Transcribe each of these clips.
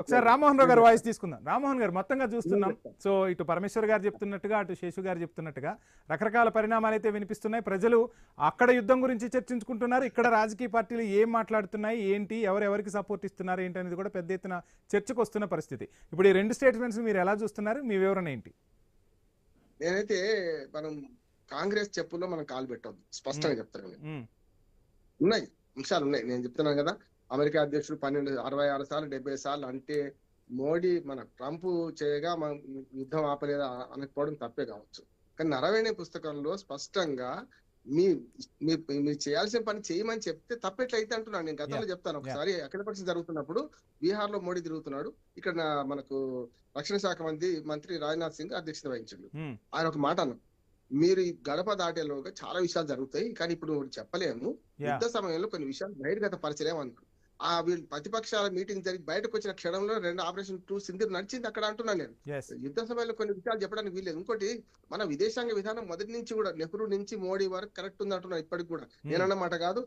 ఒకసారి రామ్మోహన్ రావు గారు వాయిస్ తీసుకుందాం. రామ్మోహన్ గారు, మొత్తంగా చూస్తున్నాం. సో ఇటు పరమేశ్వర్ గారు చెప్తున్నట్టుగా, అటు శేషు గారు చెప్తున్నట్టుగా రకరకాల పరిణామాలు అయితే వినిపిస్తున్నాయి. ప్రజలు అక్కడ యుద్ధం గురించి చర్చించుకుంటున్నారు, ఇక్కడ రాజకీయ పార్టీలు ఏం మాట్లాడుతున్నాయి, ఏంటి, ఎవరెవరికి సపోర్ట్ ఇస్తున్నారు ఏంటి అనేది కూడా పెద్ద ఎత్తున చర్చకు వస్తున్న పరిస్థితి. ఇప్పుడు ఈ రెండు స్టేట్మెంట్స్ మీరు ఎలా చూస్తున్నారు, మీ వివరణ ఏంటి? నేనైతే మనం కాంగ్రెస్ చెప్పుల్లో మనం కాలు పెట్టొద్దు, స్పష్టంగా చెప్తాను. ఉన్నాయి అంశాలు ఉన్నాయి, నేను చెప్తున్నాను కదా. అమెరికా అధ్యక్షుడు 66 సార్లు 70 సార్లు అంటే మోడీ మన ట్రంప్ చేయగా మనం యుద్ధం ఆపలేదా అనకపోవడం తప్పే కావచ్చు. కానీ నరవేణి పుస్తకంలో స్పష్టంగా మీ మీరు చేయాల్సిన పని చేయమని చెప్తే తప్పెట్లయితే అంటున్నాను. నేను గతంలో చెప్తాను, ఒకసారి అఖిలపక్షం జరుగుతున్నప్పుడు బీహార్ లో మోడీ తిరుగుతున్నాడు, ఇక్కడ మనకు రక్షణ శాఖ మంత్రి రాజ్నాథ్ సింగ్ అధ్యక్షత వహించాడు. ఆయన ఒక మాట అన్నాడు, మీరు ఈ గడప దాటేలోగా చాలా విషయాలు జరుగుతాయి, కానీ ఇప్పుడు చెప్పలేము, యుద్ధ సమయంలో కొన్ని విషయాలు బహిర్గత పరచలేము అన్నాడు. వీళ్ళు ప్రతిపక్షాల మీటింగ్ జరిగి బయటకు వచ్చిన క్షణంలో 2 ఆపరేషన్ 2 సింధూర్ నడిచింది అక్కడ అంటున్నాను నేను. యుద్ధ సమయంలో కొన్ని విషయాలు చెప్పడానికి వీల్లేదు. ఇంకోటి, మన విదేశాంగ విధానం మొదటి నుంచి కూడా నెహ్రూ నుంచి మోడీ వరకు కరెక్ట్ ఉంది అంటున్నాను ఇప్పటికి కూడా. నేనన్నమాట కాదు,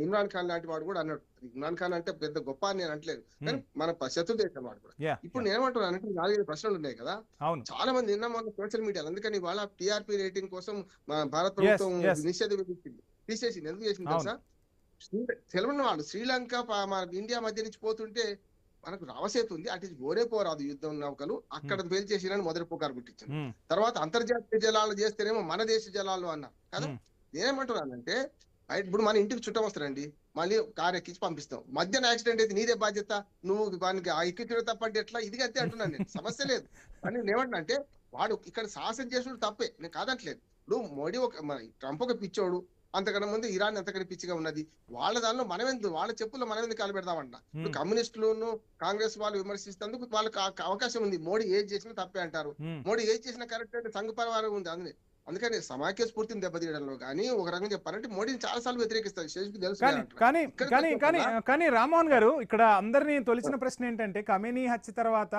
ఇమ్రాన్ ఖాన్ లాంటి వాడు కూడా అన్నాడు. ఇమ్రాన్ ఖాన్ అంటే పెద్ద గొప్ప అని నేను అంటలేదు, కానీ మన శత్రు దేశం వాడు కూడా. ఇప్పుడు నేనేమంటున్నాను అంటే 4-5 ప్రశ్నలు ఉన్నాయి కదా, చాలా మంది నిన్న మన సోషల్ మీడియాలో, అందుకని వాళ్ళ టీఆర్పీ రేటింగ్ కోసం భారత ప్రభుత్వం నిషేధం విధించింది, తీసేసింది. ఎందుకు చేసింది తెలుసా? తెలవని వాళ్ళు శ్రీలంక మన ఇండియా మధ్య నుంచి పోతుంటే మనకు రావసేతు ఉంది, అటు ఓరే పోరాదు యుద్ధం నౌకలు, అక్కడ పేల్చేసినని మొదటి పుకారు పుట్టించింది. తర్వాత అంతర్జాతీయ జలాలు చేస్తేనేమో మన దేశ జలాలు అన్నారు కదా. నేనేమంటున్నానంటే, ఇప్పుడు మన ఇంటికి చుట్టం వస్తారండి, మళ్ళీ కారు ఎక్కించి పంపిస్తాం, మధ్యాహ్నం యాక్సిడెంట్ అయితే నీదే బాధ్యత, నువ్వు వానికి ఎక్కించడం తప్పంటే ఎట్లా? ఇది అంతే అంటున్నాను నేను, సమస్య లేదు. అని నేనేమంటున్నా అంటే, వాడు ఇక్కడ సాహసం చేసుడు తప్పే, నేను కాదంటలేదు. ఇప్పుడు మోడీ ట్రంప్ ఒక పిచ్చోడు, అంతకన్నా ముందు ఇరాన్ ఎంతకన్నా పిచ్చిగా ఉన్నది, వాళ్ళ దానిలో మనం ఎందుకు, వాళ్ళ చెప్పుల్లో మనం ఎందుకు కాలు పెడదామంట. ఇప్పుడు కమ్యూనిస్టులను కాంగ్రెస్ వాళ్ళు విమర్శిస్తేందుకు వాళ్ళకి అవకాశం ఉంది. మోడీ ఏది చేసినా తప్పే అంటారు, మోడీ ఏది చేసినా కరెక్ట్ అంటే సంఘ పరివారం ఉంది. అందుకని సమాఖ్య స్ఫూర్తిని దెబ్బతీయడంలో కానీ ఒక రకంగా చెప్పాలంటే మోడీని చాలా సార్లు వ్యతిరేకిస్తారు, శేషుకు తెలుసు. కానీ రామ్మోహన్ గారు, ఇక్కడ అందరినీ తొలిచిన ప్రశ్న ఏంటంటే, ఖమేనీ హత్య తర్వాత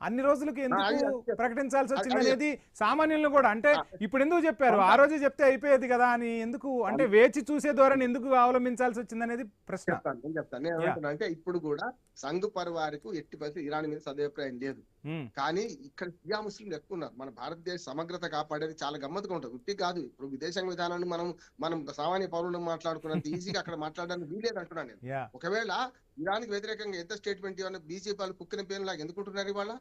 అన్ని రోజులకి ఎందుకు ప్రకటించాల్సి వచ్చింది అనేది సామాన్యులను కూడా, అంటే ఇప్పుడు ఎందుకు చెప్పారు, ఆ రోజు చెప్తే అయిపోయేది కదా అని ఎందుకు, అంటే వేచి చూసే ధోరణి ఎందుకు అవలంబించాల్సి వచ్చింది అనేది ప్రశ్న. నేను చెప్తాను అంటే ఇప్పుడు కూడా సంఘ్ పరివారికి ఎట్టి పరిస్థితి ఇరాన్ మీద సదభిప్రాయం లేదు, కానీ ఇక్కడ షియా ముస్లింలు ఎక్కువ ఉన్నారు. మన భారతదేశ సమగ్రత కాపాడేది చాలా గమ్మత్తుగా ఉంటుంది, ఉట్టి కాదు. ఇప్పుడు విదేశాంగ విధానాన్ని మనం సామాన్య పౌరులు మాట్లాడుకున్నంత ఈజీగా అక్కడ మాట్లాడడానికి వీలేదు అంటున్నాను నేను. ఒకవేళ ఇరాన్ కి వ్యతిరేకంగా ఎంత స్టేట్మెంట్ ఇవ్వన్నా బీజేపీ వాళ్ళు కుక్కిన పేరు లాగా ఎందుకుంటున్నారు ఇవాళ?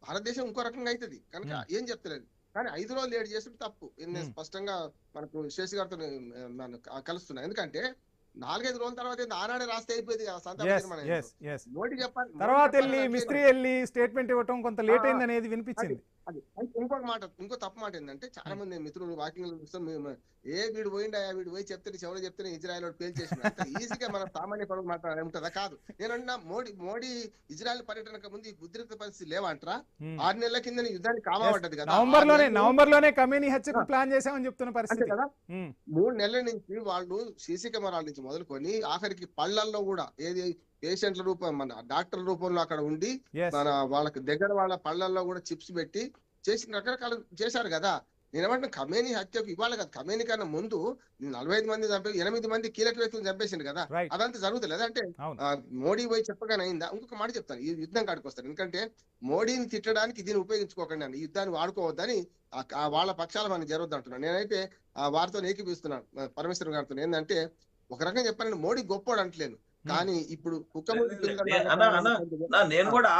భారతదేశం ఇంకో రకంగా అవుతుంది కనుక ఏం చెప్తలేదు, కానీ 5 రోజులు లేట్ చేసి తప్పు. నేను స్పష్టంగా మనకు శేషి గారితో కలుస్తున్నా. ఎందుకంటే 4-5 రోజుల తర్వాత ఆనాడే రాస్తే అయిపోయింది మోడీ చెప్పాలి. తర్వాత వెళ్ళి మిస్త్రీ వెళ్ళి స్టేట్మెంట్ ఇవ్వటం కొంత లేట్ అయింది అనేది వినిపించింది. ఇంకో తప్పు మాట ఏంటంటే, చాలా మంది మిత్రులు వాకింగ్ చూస్తాం, వీడు వీడు పోయి చెప్తే ఎవరు చెప్తే ఇజ్రాయెల్ పేల్చేసిన ఈజీగా మన సామాన్య పనులు మాట్లాడే ఉంటుందా? కాదు. నేనన్నా మోడీ ఇజ్రాయెల్ పర్యటనకు ముందు ఈ ఉద్రిక్త పరిస్థితి లేవంటారా? 6 నెలల కింద యుద్ధానికి కామపడ్డది కదా, నవంబర్ లోనే ఖమేనీ హత్యకు ప్లాన్ చేసామని చెప్తున్న పరిస్థితి కదా. 3 నెలల నుంచి వాళ్ళు సీసీ కెమెరాల నుంచి మొదలుకొని ఆఖరికి పళ్ళల్లో కూడా ఏది పేషెంట్ల రూపం మన డాక్టర్ల రూపంలో అక్కడ ఉండి మన వాళ్ళకి దగ్గర వాళ్ళ పళ్ళల్లో కూడా చిప్స్ పెట్టి చేసిన రకరకాలు చేశారు కదా. నేనేమంటున్నా, ఖమేనీ హత్యకు ఇవాళ కదా, ఖమేనీ కన్నా ముందు 45 మంది చంపి 8 మంది కీలక వ్యక్తులు చంపేసింది కదా, అదంతా జరుగుతుంది. అంటే మోడీ పోయి చెప్పగానే అయిందా? ఇంకొక మాట చెప్తాను, ఈ యుద్ధం కాడికి వస్తాను. ఎందుకంటే మోడీని తిట్టడానికి దీన్ని ఉపయోగించుకోకండి అని, ఈ యుద్ధాన్ని వాడుకోవద్దని వాళ్ళ పక్షాల మనం జరగద్దు అంటున్నాను. నేనైతే వారితో ఏకీపిస్తున్నాను పరమేశ్వర్ గారితో. ఏంటంటే, ఒక రకంగా చెప్పాలంటే మోడీ గొప్పోడు అంటలేను, కానీ ఇప్పుడు నేను కూడా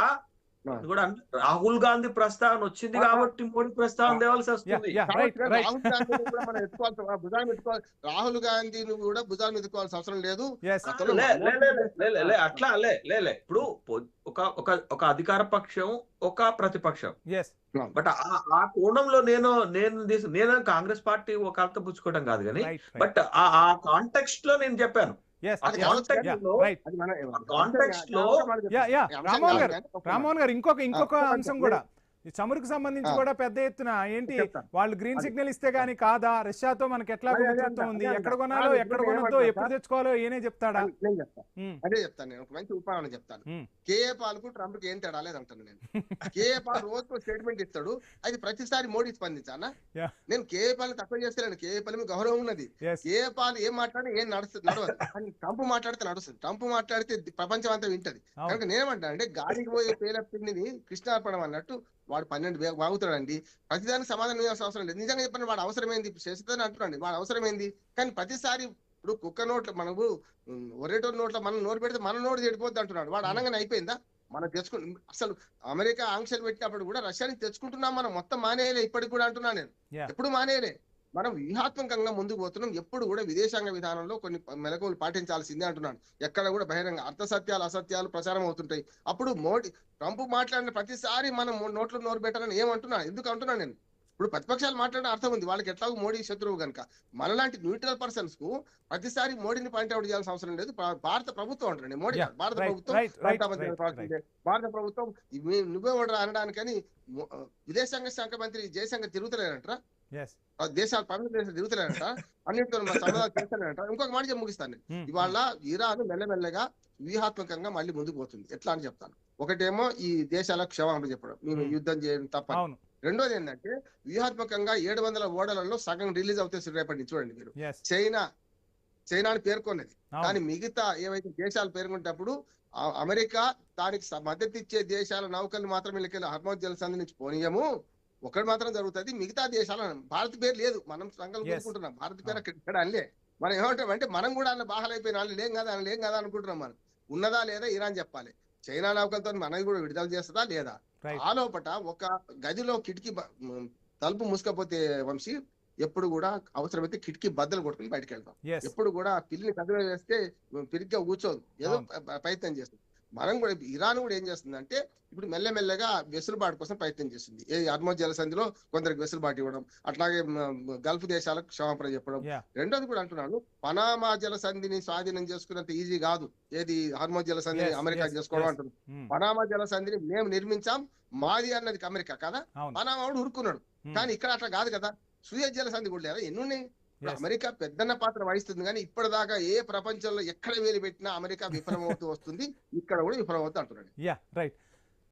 రాహుల్ గాంధీ ప్రస్తావన వచ్చింది కాబట్టి మోడీ ప్రస్తావన తేవాల్సి వస్తుంది. రాహుల్ గాంధీని కూడా భుజాన్ని ఎత్తుకోవాల్సిన అవసరం లేదు. అట్లా ఇప్పుడు ఒక అధికార పక్షం, ఒక ప్రతిపక్షం, బట్ ఆ కోణంలో నేను కాంగ్రెస్ పార్టీ ఒక అర్థం పుచ్చుకోవడం కాదు కానీ, బట్ ఆ కాంటెక్స్ట్ లో నేను చెప్పాను. రామ్మోహన్ గారు, ఇంకొక అంశం కూడా, ఈ చమురుకు సంబంధించి ఆ. కూడా పెద్ద ఎత్తున ఏంటి చెప్తాను. వాళ్ళు గ్రీన్ అది- సిగ్నల్ ఇస్తే గానీ కాదా, రష్యాతో మనకి ఎట్లా అదే మిత్రత్వం ఉంది, అదే ఎక్కడ అంట. కొనాలో కాదు, ఎక్కడ ఇప్పుడు కొనొద్దో ఏమంటున్నా ఎప్పుడు తెచ్చుకోవాలో ఏనే చెప్తాడా? నేను చెప్తాను ఉమ్, అదే చెప్తాను నేను ఒక మంచి ఉపాయం చెప్తాను. ఉమ్, కేఏ పాల్కు ట్రంప్ కి ఏం తేడా లేదంటాను నేను. కేఏ పాల్ రోజుకు స్టేట్మెంట్ ఇస్తాడు, అది ప్రతిసారి మోడీ స్పందించానా? Yeah. నేను కేఏ పాల్ తక్కువ చేస్తలేను, కేఏ పాల్ మీద గౌరవం ఉన్నది. yes, కేఏ పాల్ ఏం మాట్లాడి ఏం నడవదు, కానీ ట్రంప్ మాట్లాడితే నడుస్తుంది. ట్రంప్ మాట్లాడితే ప్రపంచం అంతా వింటది. అవును. కనుక నేనేమంటా అంటే గాలికి పోయే పేలపిండిని కృష్ణార్పణం అన్నట్టు వాడు 12 వాగుతాడండి. ప్రతిదానికి సమాధానం ఇవ్వాల్సిన అవసరం లేదు. నిజంగా చెప్పండి, వాడు అవసరమైంది చేస్తుందని అంటున్నాండి, వాడు అవసరమైంది. కానీ ప్రతిసారి ఇప్పుడు కుక్క నోట్లో మనకు ఒరేటో నోట్లో మనం నోరు పెడితే మన నోరు చెడిపోద్ది అంటున్నాడు. వాడు అనగానే అయిపోయిందా? మనం తెచ్చుకు అసలు అమెరికా ఆంక్షలు పెట్టినప్పుడు కూడా రష్యాని తెచ్చుకుంటున్నాం, మనం మొత్తం మానేయలే. ఇప్పటికి కూడా అంటున్నాను నేను, Yeah. ఎప్పుడు మానేయలే. మనం వ్యూహాత్మకంగా ముందుకు పోతున్నాం. ఎప్పుడు కూడా విదేశాంగ విధానంలో కొన్ని మెలకువలు పాటించాల్సిందే అంటున్నాను. ఎక్కడ కూడా బహిరంగ అర్థ సత్యాలు అసత్యాలు ప్రచారం అవుతుంటాయి. అప్పుడు మోడీ ట్రంప్ మాట్లాడిన ప్రతిసారి మనం నోట్లో నోరు పెట్టాలని ఏమంటున్నా, ఎందుకు అంటున్నాను నేను? ఇప్పుడు ప్రతిపక్షాలు మాట్లాడిన అర్థం ఉంది, వాళ్ళకి ఎట్లాగో మోడీ శత్రువు కనుక. మనలాంటి న్యూట్రల్ పర్సన్స్ కు ప్రతిసారి మోడీని పాయింట్ అవుట్ చేయాల్సిన అవసరం లేదు. భారత ప్రభుత్వం అంటున్నాను, మోడీ Yeah, కాదు, భారత right, ప్రభుత్వం right, right, భారత right. భారత ప్రభుత్వం నువ్వే ఓడరా అనడానికని విదేశాంగ శాఖ మంత్రి జయశంకర్ తిరుగుతలేనంటారా? yes, దేశాలు పవిత్ర దేశాలు తిరుగుతున్నారంట, అన్నింటితో సంబంధాలు చేస్తానంట. ఇంకొక మాట చెప్పి ముగిస్తాను నేను. ఉమ్, ఇవాళ ఇరాన్ మెల్లమెల్లగా వ్యూహాత్మకంగా మళ్ళీ ముందుకు పోతుంది. ఎట్లా అని చెప్తాను. ఒకటేమో ఈ దేశాలకు క్షమాపణ చెప్పడం, మేము యుద్ధం చేయడం తప్ప. అవును, రెండోది ఏంటంటే వ్యూహాత్మకంగా 700 ఓడలలో సగం రిలీజ్ అవుతాయి రేపటి నుంచి. చూడండి మీరు, yes, చైనాని పేర్కొన్నది, అవును, కానీ మిగతా ఏవైతే దేశాలు పేర్కొంటప్పుడు అమెరికా దానికి మద్దతు ఇచ్చే దేశాల నౌకలు మాత్రం వీళ్ళకి హర్మోజ్ జలసంధి నుంచి పోనీయము. ఒకటి మాత్రం జరుగుతుంది, మిగతా దేశాలు భారత్ పేరు లేదు. మనం సంఘాలు Yes. కోరుకుంటున్నాం, భారత్ పేరు ఇక్కడ అనలే. మనం ఏమంటాం అంటే మనం కూడా అన్న బాహలైపోయిన వాళ్ళు లేం కదా అనుకుంటున్నాం. మనం ఉన్నదా లేదా ఇరాన్ చెప్పాలి. చైనా నౌకలతో మనది కూడా విడుదల చేస్తుందా లేదా? right, ఆ లోపట ఒక గదిలో కిటికీ తలుపు మూసుకపోతే వంశీ ఎప్పుడు కూడా అవసరమైతే కిటికీ బద్దలు కొట్టుకుని బయటకు వెళ్తాం. yes, ఎప్పుడు కూడా పిల్లిని కదిలో వేస్తే పిరిగ్గా కూర్చోదు, ఏదో ప్రయత్నం చేస్తుంది. మనం కూడా ఇరాన్ కూడా ఏం చేస్తుందంటే ఇప్పుడు మెల్లమెల్లగా వెసులుబాటు కోసం ప్రయత్నం చేస్తుంది. హర్మోజ్ జలసంధిలో కొందరికి వెసులుబాటు ఇవ్వడం, అట్లాగే గల్ఫ్ దేశాలకు క్షమాపణ చెప్పడం. yeah, రెండోది కూడా అంటున్నాను, పనామా జలసంధిని స్వాధీనం చేసుకున్నంత ఈజీ కాదు ఏది హర్మోజ్ జలసంధిని Yes, అమెరికా yes, చేసుకోవడం yes. అంటున్నాను. ఉమ్, పనామా జలసంధిని మేము నిర్మించాం, మాది అన్నది అమెరికా కదా, అవును, పనామా వాడు ఉరుకున్నాడు. ఉమ్, కానీ ఇక్కడ అట్లా కాదు కదా. సూయజ్ జలసంధి కూడా లేదా, ఎన్ని ఉన్నాయి. yes, అమెరికా పెద్దన్న పాత్ర వహిస్తుంది, కానీ ఇప్పటిదాకా ఏ ప్రపంచంలో ఎక్కడ వేలు పెట్టినా అమెరికా విఫలమవుతూ వస్తుంది, ఇక్కడ కూడా విఫలమవుతూ అంటున్నాడు. yeah, right.